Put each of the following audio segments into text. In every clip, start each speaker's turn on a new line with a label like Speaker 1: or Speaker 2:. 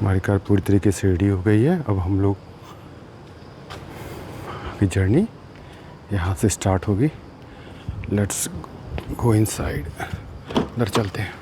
Speaker 1: हमारी कार पूरी तरीके से रेडी हो गई है। अब हम लोग की जर्नी यहाँ से स्टार्ट होगी। लेट्स गो इनसाइड, अंदर चलते हैं।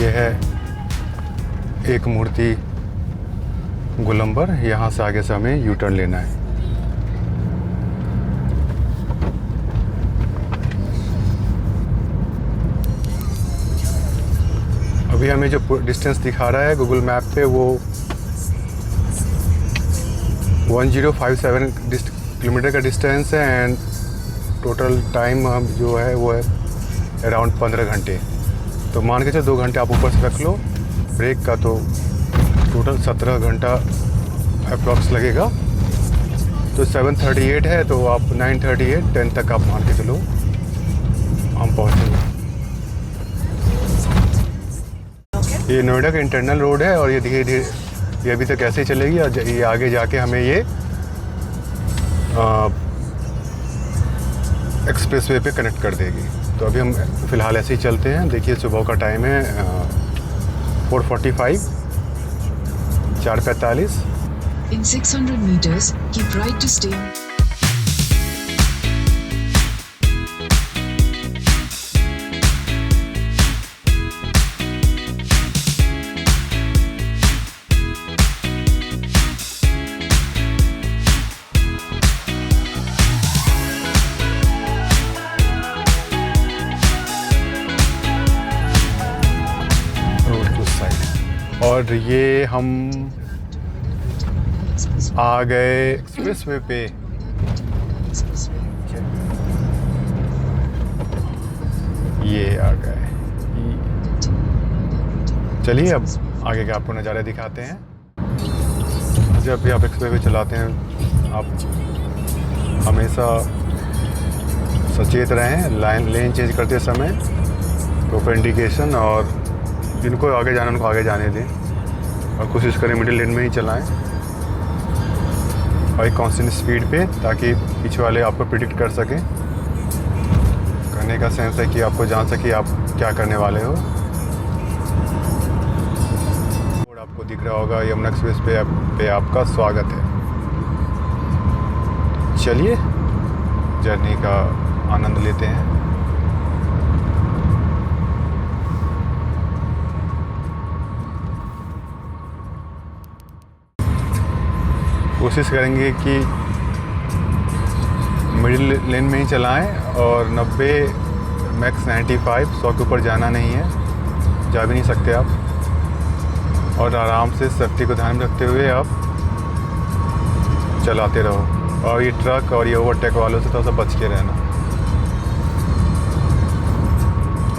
Speaker 1: यह है एक मूर्ति गोलंबर। यहाँ से आगे से हमें यू टर्न लेना है। अभी हमें जो डिस्टेंस दिखा रहा है गूगल मैप पे वो 1057 किलोमीटर का डिस्टेंस है एंड टोटल टाइम जो है वो है अराउंड 15 घंटे। तो मान के चलो 2 घंटे आप ऊपर से रख लो ब्रेक का, तो टोटल 17 घंटा अप्रॉक्स लगेगा। तो 7:38 है तो आप 9:38 10 तक आप मान के चलो हम पहुँचेंगे। ये नोएडा का इंटरनल रोड है और ये धीरे धीरे ये अभी तक ऐसे ही चलेगी और ये आगे जाके हमें ये एक्सप्रेसवे पे कनेक्ट कर देगी। तो अभी हम फ़िलहाल ऐसे ही चलते हैं। देखिए सुबह का टाइम है 4:45, 4:45।
Speaker 2: In 600 meters, keep right to stay.
Speaker 1: और ये हम आ गए एक्सप्रेसवे पे। ये आ गए। चलिए अब आगे का आपको नज़ारे दिखाते हैं। जब भी आप एक्सप्रेसवे चलाते हैं आप हमेशा सचेत रहें। लेन चेंज करते समय प्रॉपर इंडिकेशन, और जिनको आगे जाना उनको आगे जाने दें और कोशिश करें मिडिल लेन में ही चलाएं और एक कांस्टेंट स्पीड पे, ताकि पीछे वाले आपको प्रिडिक्ट कर सकें। करने का सेंस है कि आपको जान सके आप क्या करने वाले हो। और आपको दिख रहा होगा यमुना एक्सप्रेस पे आपका स्वागत है। चलिए जर्नी का आनंद लेते हैं। कोशिश करेंगे कि मिडिल लेन में ही चलाएं और 90 मैक्स 95 100 के ऊपर जाना नहीं है, जा भी नहीं सकते आप। और आराम से सेफ्टी को ध्यान में रखते हुए आप चलाते रहो। और ये ट्रक और ये ओवरटेक वालों से थोड़ा सा बच के रहना।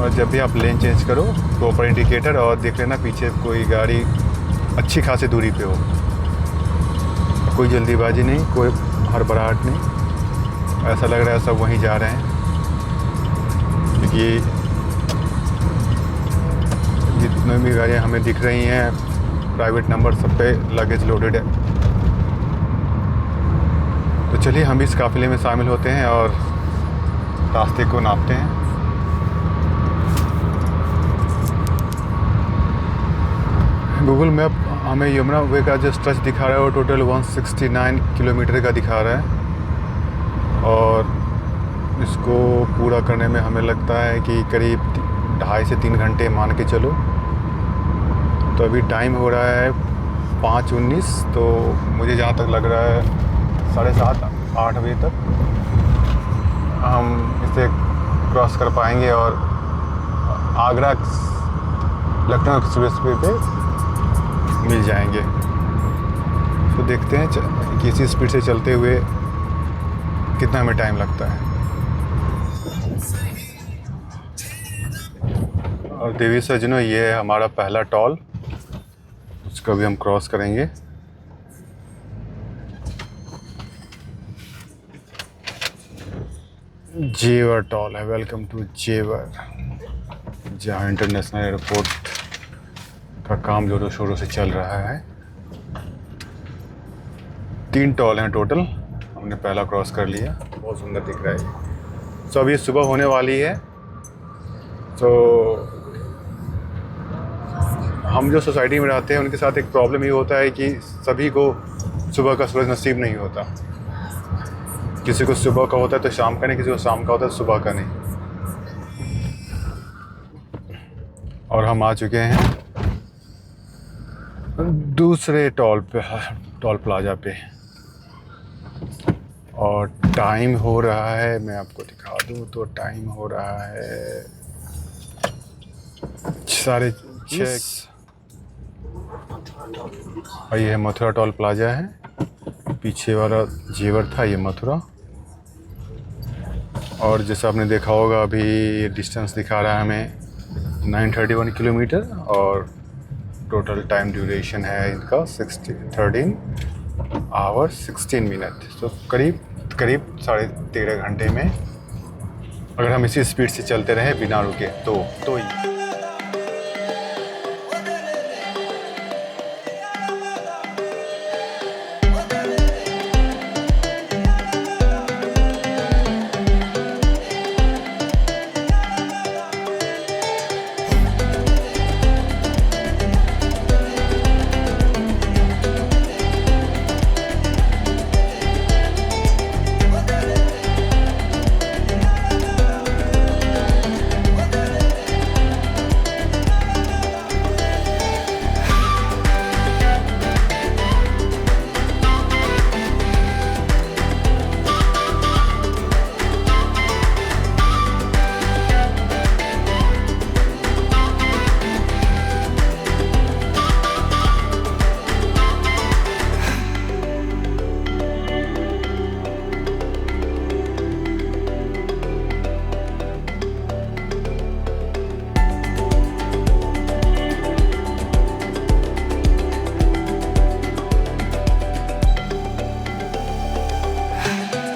Speaker 1: और जब भी आप लेन चेंज करो प्रॉपर इंडिकेटर और देख लेना पीछे कोई गाड़ी अच्छी खासी दूरी पे हो। कोई जल्दीबाजी नहीं, कोई हड़बड़ाहट नहीं। ऐसा लग रहा है सब वहीं जा रहे हैं, क्योंकि जितनी भी गाड़ियाँ हमें दिख रही हैं प्राइवेट नंबर सब पे लगेज लोडेड है। तो चलिए हम इस काफ़िले में शामिल होते हैं और रास्ते को नापते हैं। गूगल मैप हमें यमुना वे का जो स्ट्रेच दिखा रहा है वो टोटल 169 किलोमीटर का दिखा रहा है। और इसको पूरा करने में हमें लगता है कि करीब 2.5 से 3 घंटे मान के चलो। तो अभी टाइम हो रहा है 5:19। तो मुझे जहाँ तक लग रहा है 7:30-8 बजे तक हम इसे क्रॉस कर पाएंगे और आगरा लखनऊ एक्सप्रेसवे पे मिल जाएंगे। तो देखते हैं कि इसी स्पीड से चलते हुए कितना हमें टाइम लगता है। और देवी सज्जनों, ये है हमारा पहला टॉल, उसको भी हम क्रॉस करेंगे। जेवर टॉल है। वेलकम टू जेवर, जहाँ इंटरनेशनल एयरपोर्ट का काम जोरों शोरों से चल रहा है। 3 टॉल हैं टोटल, हमने पहला क्रॉस कर लिया। बहुत सुंदर दिख रहा है ये। तो अभी सुबह होने वाली है, तो हम जो सोसाइटी में रहते हैं उनके साथ एक प्रॉब्लम ये होता है कि सभी को सुबह का सूरज नसीब नहीं होता। किसी को सुबह का होता है तो शाम का नहीं, किसी को शाम का होता है तो सुबह का नहीं। और हम आ चुके हैं दूसरे टॉल प्लाजा पे, और टाइम हो रहा है, मैं आपको दिखा दूँ तो टाइम हो रहा है 6:30। और ये मथुरा टोल प्लाजा है, पीछे वाला जेवर था, ये मथुरा। और जैसा आपने देखा होगा अभी डिस्टेंस दिखा रहा है हमें 931 किलोमीटर, और टोटल टाइम ड्यूरेशन है इनका 13 आवर्स 16 मिनट। तो करीब 13.5 घंटे में अगर हम इसी स्पीड से चलते रहे बिना रुके तो ही।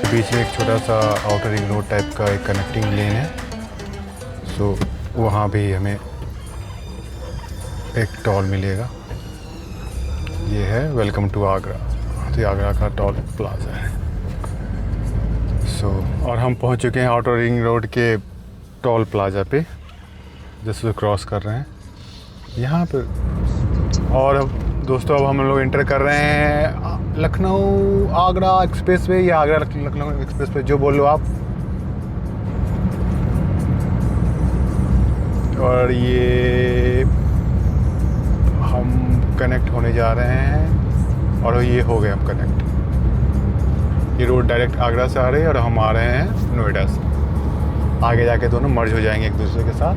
Speaker 1: बीच में एक छोटा सा आउटर रिंग रोड टाइप का एक कनेक्टिंग लेन है, सो वहाँ भी हमें एक टॉल मिलेगा। ये है वेलकम टू आगरा, तो ये आगरा का टॉल प्लाजा है। और हम पहुँच चुके हैं आउटर रिंग रोड के टॉल प्लाजा पे, जिसको क्रॉस कर रहे हैं यहाँ पे। और अब दोस्तों, अब हम लोग इंटर कर रहे हैं लखनऊ आगरा एक्सप्रेस वे, या आगरा लखनऊ एक्सप्रेस वे, जो बोलो आप। और ये हम कनेक्ट होने जा रहे हैं, और ये हो गए हम कनेक्ट। ये रोड डायरेक्ट आगरा से आ रही है और हम आ रहे हैं नोएडा से। आगे जाके दोनों मर्ज हो जाएंगे एक दूसरे के साथ।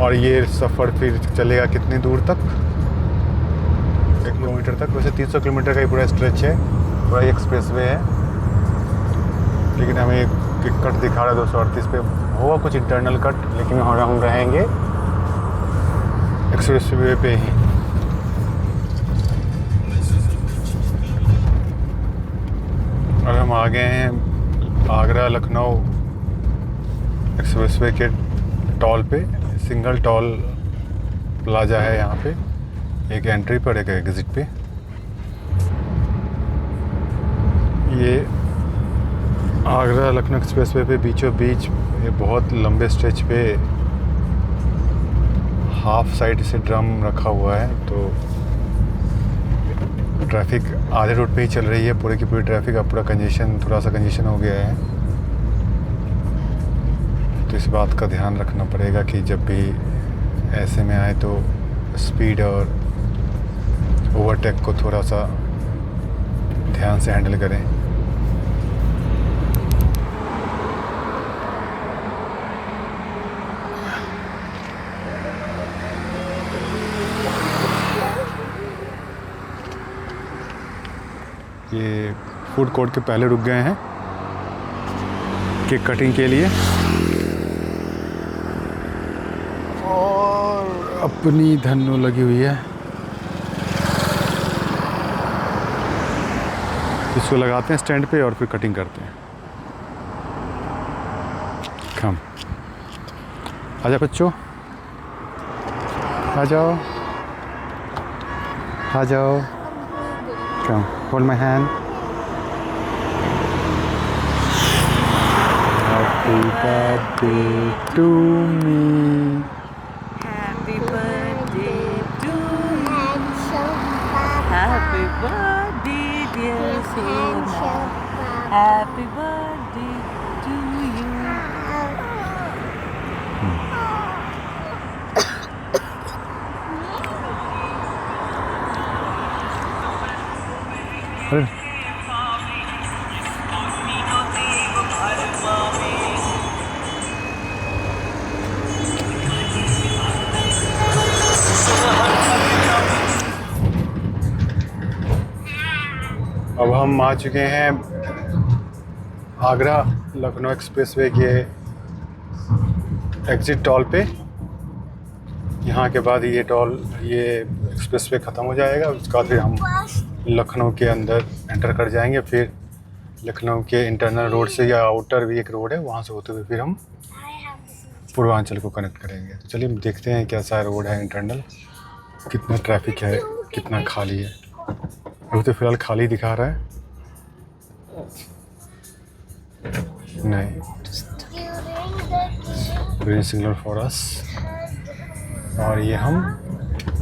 Speaker 1: और ये सफ़र फिर चलेगा कितनी दूर तक, 1 किलोमीटर तक। वैसे 300 किलोमीटर का ही पूरा स्ट्रेच है, पूरा एक्सप्रेस वे है। लेकिन हमें एक कट दिखा रहा है 238 पे, होगा कुछ इंटरनल कट, लेकिन हम रहेंगे एक्सप्रेस वे पे ही। और हम आ गए हैं आगरा लखनऊ एक्सप्रेस वे के टॉल पे। सिंगल टॉल प्लाजा है यहाँ पे, एक एंट्री पर एक एग्जिट पे। ये आगरा लखनऊ एक्सप्रेस वे पे बीचों बीच ये बहुत लंबे स्ट्रेच पे हाफ साइड से ड्रम रखा हुआ है, तो ट्रैफिक आधे रूट पे ही चल रही है। पूरे की पूरी ट्रैफिक, अब पूरा कंजेशन, थोड़ा सा कंजेशन हो गया है। तो इस बात का ध्यान रखना पड़ेगा कि जब भी ऐसे में आए तो स्पीड और ओवरटेक को थोड़ा सा ध्यान से हैंडल करें। ये फूड कोर्ट के पहले रुक गए हैं केक कटिंग के लिए। और अपनी धन्नो लगी हुई है, इसको लगाते हैं स्टैंड पे और फिर कटिंग करते हैं। कम आजा बच्चों, आ जाओ आ जाओ, come hold my hand. Happy birthday to me,
Speaker 3: Happy birthday to you. Happy birthday, dear Sena. Happy birthday to you.
Speaker 1: अरे अब हम आ चुके हैं आगरा लखनऊ एक्सप्रेसवे के एग्ज़िट टोल पे। यहाँ के बाद ये एक्सप्रेसवे ख़त्म हो जाएगा, उसके बाद फिर हम लखनऊ के अंदर एंटर कर जाएंगे। फिर लखनऊ के इंटरनल रोड से या आउटर भी एक रोड है, वहाँ से होते हुए फिर हम पूर्वांचल को कनेक्ट करेंगे। तो चलिए देखते हैं कैसा रोड है इंटरनल, कितना ट्रैफिक है, कितना खाली है। अभी तो फ़िलहाल खाली दिखा रहा है, नहीं ग्रीन सिग्नल फॉर अस, और ये हम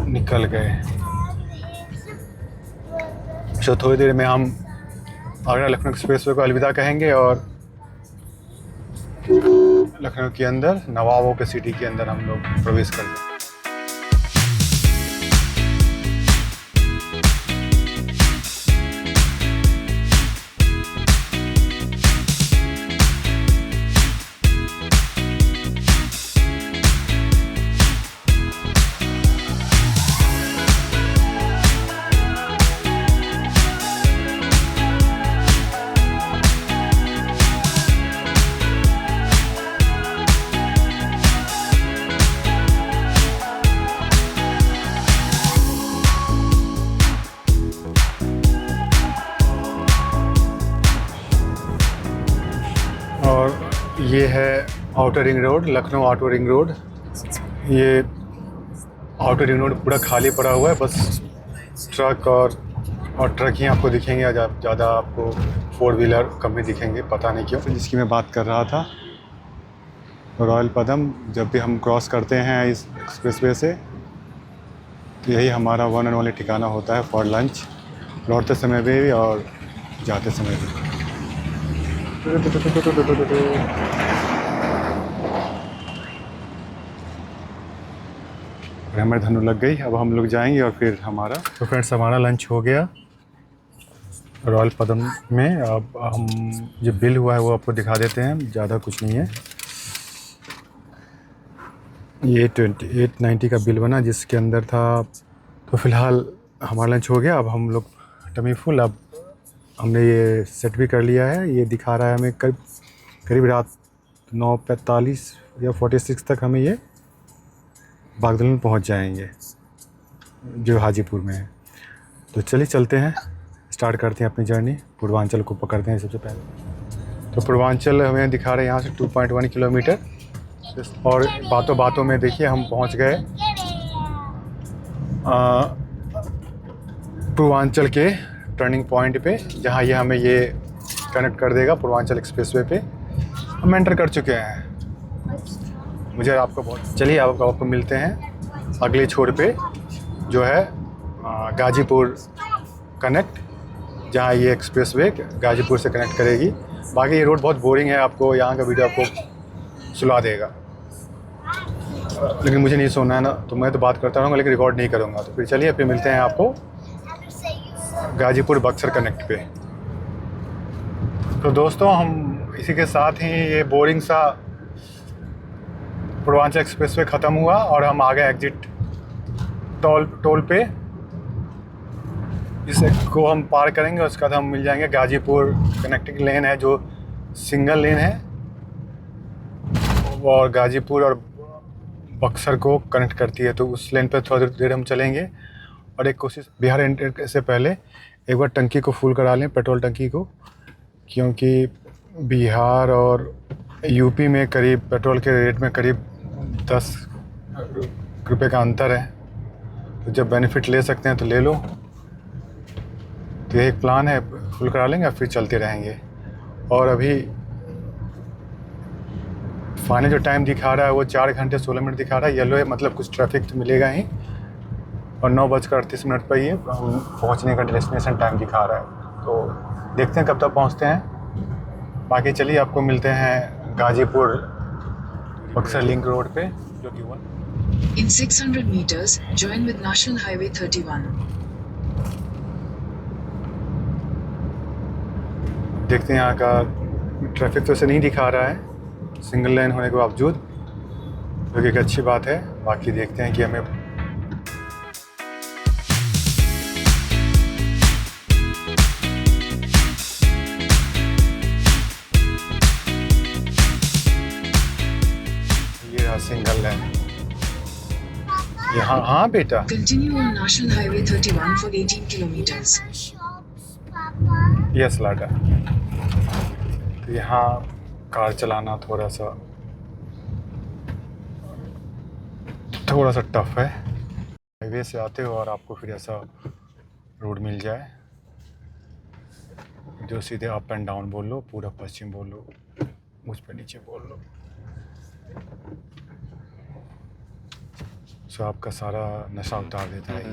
Speaker 1: निकल गए। तो थोड़ी देर में हम आगरा लखनऊ एक्सप्रेसवे को अलविदा कहेंगे और लखनऊ के अंदर नवाबों के सिटी के अंदर हम लोग प्रवेश करेंगे। ये है outer ring road, Lucknow outer ring road. ये आउटर रिंग रोड पूरा खाली पड़ा हुआ है, बस ट्रक और ट्रक ही आपको दिखेंगे, ज़्यादा आपको फोर व्हीलर कम ही दिखेंगे, पता नहीं क्यों। जिसकी मैं बात कर रहा था, रॉयल पदम, जब भी हम क्रॉस करते हैं इस एक्सप्रेसवे से तो यही हमारा वन एंड ओनली ठिकाना होता है फॉर लंच, लौटते समय भी और जाते समय भी। हमारी धनु लग गई, अब हम लोग जाएंगे और फिर हमारा तो फ्रेंड्स हमारा लंच हो गया रॉयल पदम में। अब हम जो बिल हुआ है वो आपको दिखा देते हैं, ज़्यादा कुछ नहीं है। ये 2890 का बिल बना जिसके अंदर था। तो फ़िलहाल हमारा लंच हो गया, अब हम लोग टमी फुल। अब हमने ये सेट भी कर लिया है, ये दिखा रहा है हमें करीब रात 9:45 या 46 तक हमें ये बागदलन पहुंच जाएंगे जो हाजीपुर में है। तो चलिए चलते हैं, स्टार्ट करते हैं अपनी जर्नी। पूर्वांचल को पकड़ते हैं सबसे पहले। तो पूर्वांचल हमें दिखा रहे हैं यहाँ से 2.1 किलोमीटर। और बातों बातों में देखिए हम पहुँच गए पूर्वांचल के टर्निंग पॉइंट पे, जहाँ ये हमें ये कनेक्ट कर देगा पूर्वांचल एक्सप्रेसवे पे। हम एंटर कर चुके हैं। मुझे आपको चलिए आपको मिलते हैं अगले छोर पे जो है गाजीपुर कनेक्ट, जहाँ ये एक्सप्रेसवे गाजीपुर से कनेक्ट करेगी। बाकी ये रोड बहुत बोरिंग है, आपको यहाँ का वीडियो आपको सुला देगा, लेकिन मुझे नहीं सुनना है ना, तो मैं तो बात करता रहूँगा लेकिन रिकॉर्ड नहीं करूँगा। तो फिर चलिए फिर मिलते हैं आपको गाजीपुर बक्सर कनेक्ट पे। तो दोस्तों हम इसी के साथ ही ये बोरिंग सा पूर्वांचल एक्सप्रेसवे ख़त्म हुआ और हम आ गए एग्जिट टोल पे। इसको हम पार करेंगे, उसके बाद हम मिल जाएंगे गाजीपुर। कनेक्टिंग लेन है जो सिंगल लेन है, और गाजीपुर और बक्सर को कनेक्ट करती है, तो उस लेन पर थोड़ा देर हम चलेंगे। और एक कोशिश, बिहार एंटर से पहले एक बार टंकी को फुल करा लें, पेट्रोल टंकी को, क्योंकि बिहार और यूपी में करीब पेट्रोल के रेट में करीब 10 रुपये का अंतर है। तो जब बेनिफिट ले सकते हैं तो ले लो। तो ये एक प्लान है, फुल करा लेंगे और फिर चलते रहेंगे। और अभी फाइनल जो टाइम दिखा रहा है वो 4 घंटे 16 मिनट दिखा रहा है। येलो है, मतलब कुछ ट्रैफिक तो मिलेगा ही। और 9:38 पर ये पहुंचने का डेस्टिनेशन टाइम दिखा रहा है। तो देखते हैं कब तक पहुंचते हैं। बाकी चलिए आपको मिलते हैं गाजीपुर बक्सर लिंक रोड पे, जो कि
Speaker 2: In 600 meters, join with National Highway 31.
Speaker 1: देखते हैं यहाँ का ट्रैफिक तो ऐसे नहीं दिखा रहा है, सिंगल लाइन होने के बावजूद, जो कि एक अच्छी बात है। बाकी देखते हैं कि हमें ये रहा सिंगल लाइन यहाँ। हाँ बेटा,
Speaker 2: Continue on National Highway 31 for 18 kilometers.
Speaker 1: Yes लाडा। तो यहाँ कार चलाना थोड़ा सा टफ है। हाईवे से आते हो और आपको फिर ऐसा रोड मिल जाए जो सीधे अप एंड डाउन बोल लो, पूरा पश्चिम बोल लो, मुझ पे नीचे बोल लो, सो आपका सारा नशा उतार देता है ये।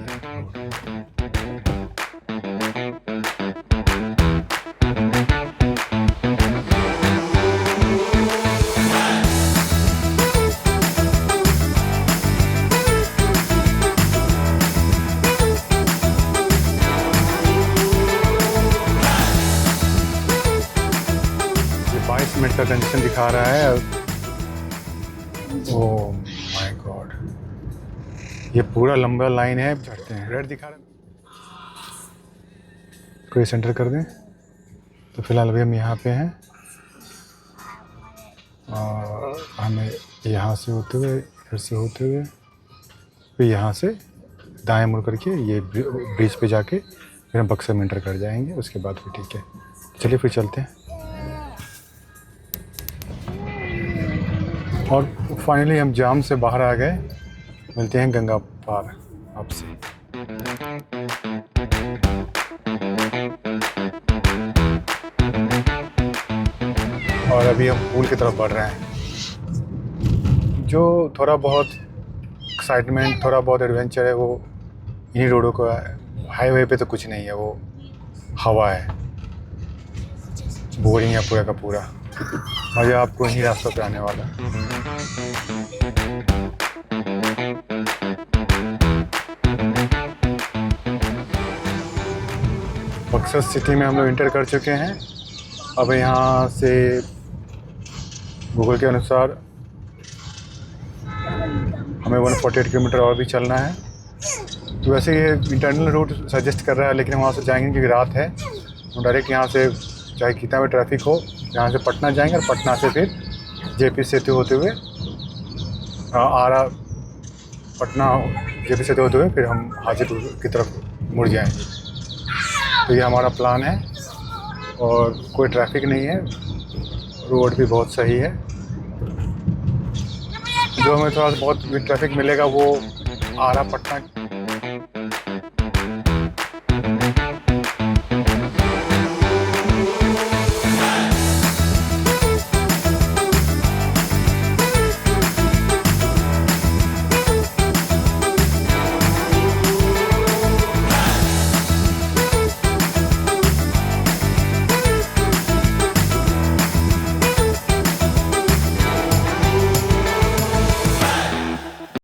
Speaker 1: ये 22 मिनट का कंडीशन दिखा रहा है। ओह माय गॉड, ये पूरा लंबा लाइन है। चढ़ते हैं, रेड दिखा रहा है, कोई सेंटर कर दें। तो फिलहाल अभी हम यहाँ पे हैं और हमें यहाँ से होते हुए, इधर से होते हुए, फिर यहाँ से दाएं मुड़ करके ये ब्रिज पे जाके फिर हम बक्सर में एंटर कर जाएंगे। उसके बाद फिर ठीक है, चलिए फिर चलते हैं। और फाइनली हम जाम से बाहर आ गए। मिलते हैं गंगा पार आपसे। और अभी हम पुल की तरफ बढ़ रहे हैं। जो थोड़ा बहुत एक्साइटमेंट, थोड़ा बहुत एडवेंचर है वो इन्हीं रोडों का है। हाईवे पे तो कुछ नहीं है, वो हवा है, बोरिंग है पूरा का पूरा। मज़ा आपको इन्हीं रास्तों पे आने वाला है। बक्सर सिटी में हम लोग इंटर कर चुके हैं। अब यहाँ से गूगल के अनुसार हमें 148 किलोमीटर और भी चलना है। तो वैसे ये इंटरनल रूट सजेस्ट कर रहा है, लेकिन हम वहाँ से जाएंगे क्योंकि रात है। तो डायरेक्ट यहाँ से चाहे कितना भी ट्रैफिक हो, यहाँ से पटना जाएंगे और पटना से फिर जेपी सेतु होते हुए आरा, पटना जेपी सेतु होते हुए फिर हम हाजीपुर की तरफ मुड़ जाएंगे। तो ये हमारा प्लान है और कोई ट्रैफिक नहीं है, रोड भी बहुत सही है। जो हमें थोड़ा बहुत ट्रैफिक मिलेगा वो आरा पटना